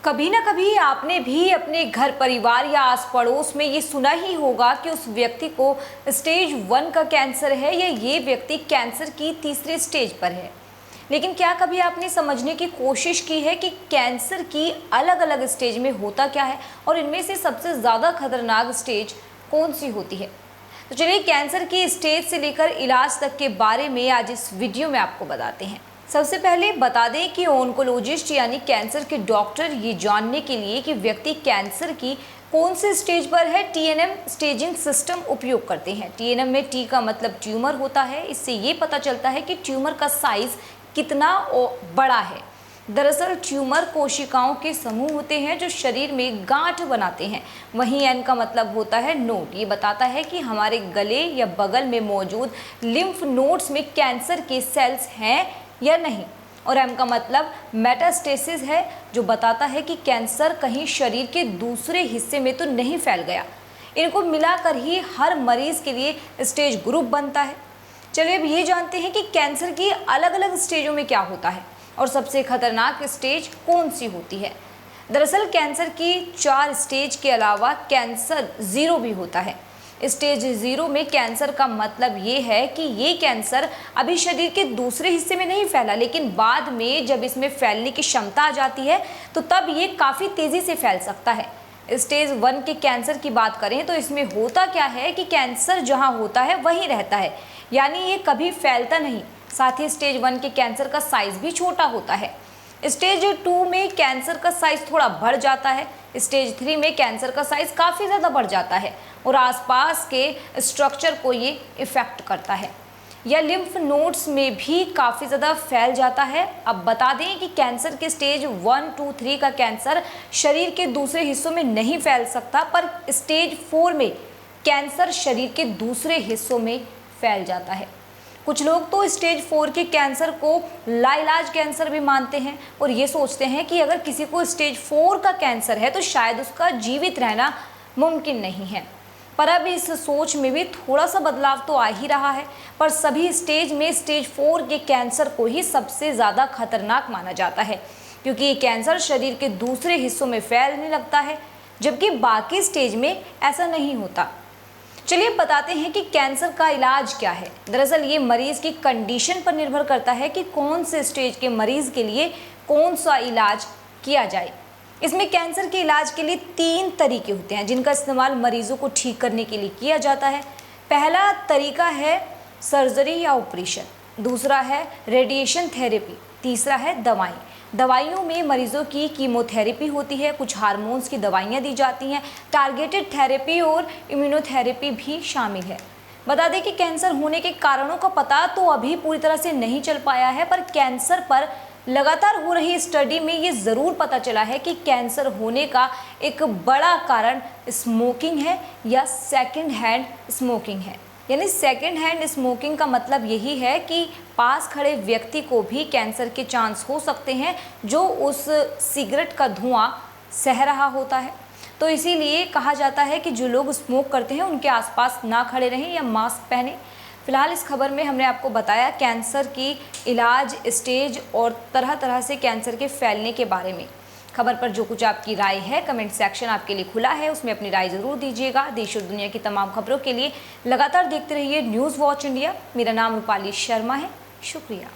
कभी ना कभी आपने भी अपने घर परिवार या आस पड़ोस में ये सुना ही होगा कि उस व्यक्ति को स्टेज 1 का कैंसर है या ये व्यक्ति कैंसर की तीसरे स्टेज पर है। लेकिन क्या कभी आपने समझने की कोशिश की है कि कैंसर की अलग अलग स्टेज में होता क्या है और इनमें से सबसे ज़्यादा खतरनाक स्टेज कौन सी होती है? तो चलिए कैंसर की स्टेज से लेकर इलाज तक के बारे में आज इस वीडियो में आपको बताते हैं। सबसे पहले बता दें कि ओंकोलॉजिस्ट यानी कैंसर के डॉक्टर ये जानने के लिए कि व्यक्ति कैंसर की कौन से स्टेज पर है टीएनएम स्टेजिंग सिस्टम उपयोग करते हैं। टीएनएम में टी का मतलब ट्यूमर होता है। इससे ये पता चलता है कि ट्यूमर का साइज कितना बड़ा है। दरअसल ट्यूमर कोशिकाओं के समूह होते हैं जो शरीर में गांठ बनाते हैं। वहीं एन का मतलब होता है नोड। ये बताता है कि हमारे गले या बगल में मौजूद लिम्फ नोड्स में कैंसर के सेल्स हैं या नहीं। और एम का मतलब मेटास्टेसिस है जो बताता है कि कैंसर कहीं शरीर के दूसरे हिस्से में तो नहीं फैल गया। इनको मिलाकर ही हर मरीज के लिए स्टेज ग्रुप बनता है। चलिए अब ये जानते हैं कि कैंसर की अलग अलग स्टेजों में क्या होता है और सबसे खतरनाक स्टेज कौन सी होती है। दरअसल कैंसर की 4 स्टेज के अलावा कैंसर 0 भी होता है। स्टेज 0 में कैंसर का मतलब ये है कि ये कैंसर अभी शरीर के दूसरे हिस्से में नहीं फैला, लेकिन बाद में जब इसमें फैलने की क्षमता आ जाती है तो तब ये काफ़ी तेज़ी से फैल सकता है। स्टेज 1 के कैंसर की बात करें तो इसमें होता क्या है कि कैंसर जहाँ होता है वहीं रहता है, यानी ये कभी फैलता नहीं। साथ ही स्टेज 1 के कैंसर का साइज़ भी छोटा होता है। स्टेज 2 में कैंसर का साइज़ थोड़ा बढ़ जाता है। स्टेज 3 में कैंसर का साइज़ काफ़ी ज़्यादा बढ़ जाता है और आसपास के स्ट्रक्चर को ये इफ़ेक्ट करता है या लिम्फ नोड्स में भी काफ़ी ज़्यादा फैल जाता है। अब बता दें कि कैंसर के स्टेज 1, 2, 3 का कैंसर शरीर के दूसरे हिस्सों में नहीं फैल सकता, पर स्टेज 4 में कैंसर शरीर के दूसरे हिस्सों में फैल जाता है। कुछ लोग तो स्टेज 4 के कैंसर को लाइलाज कैंसर भी मानते हैं और ये सोचते हैं कि अगर किसी को स्टेज 4 का कैंसर है तो शायद उसका जीवित रहना मुमकिन नहीं है। पर अब इस सोच में भी थोड़ा सा बदलाव तो आ ही रहा है, पर सभी स्टेज में स्टेज 4 के कैंसर को ही सबसे ज़्यादा खतरनाक माना जाता है, क्योंकि ये कैंसर शरीर के दूसरे हिस्सों में फैलने लगता है, जबकि बाकी स्टेज में ऐसा नहीं होता। चलिए बताते हैं कि कैंसर का इलाज क्या है। दरअसल ये मरीज़ की कंडीशन पर निर्भर करता है कि कौन से स्टेज के मरीज़ के लिए कौन सा इलाज किया जाए। इसमें कैंसर के इलाज के लिए 3 तरीके होते हैं जिनका इस्तेमाल मरीज़ों को ठीक करने के लिए किया जाता है। पहला तरीका है सर्जरी या ऑपरेशन, दूसरा है रेडिएशन थेरेपी, तीसरा है दवाइयों में मरीजों की कीमोथेरेपी होती है, कुछ हार्मोन्स की दवाइयाँ दी जाती हैं, टारगेटेड थेरेपी और इम्यूनोथेरेपी भी शामिल है। बता दें कि कैंसर होने के कारणों का पता तो अभी पूरी तरह से नहीं चल पाया है, पर कैंसर पर लगातार हो रही स्टडी में ये ज़रूर पता चला है कि कैंसर होने का एक बड़ा कारण स्मोकिंग है या सेकेंड हैंड स्मोकिंग है। यानी सेकेंड हैंड स्मोकिंग का मतलब यही है कि पास खड़े व्यक्ति को भी कैंसर के चांस हो सकते हैं जो उस सिगरेट का धुआं सह रहा होता है। तो इसीलिए कहा जाता है कि जो लोग स्मोक करते हैं उनके आसपास ना खड़े रहें या मास्क पहने। फिलहाल इस खबर में हमने आपको बताया कैंसर की इलाज, स्टेज और तरह तरह से कैंसर के फैलने के बारे में। खबर पर जो कुछ आपकी राय है, कमेंट सेक्शन आपके लिए खुला है, उसमें अपनी राय ज़रूर दीजिएगा। देश और दुनिया की तमाम खबरों के लिए लगातार देखते रहिए न्यूज़ वॉच इंडिया। मेरा नाम रूपाली शर्मा है। शुक्रिया।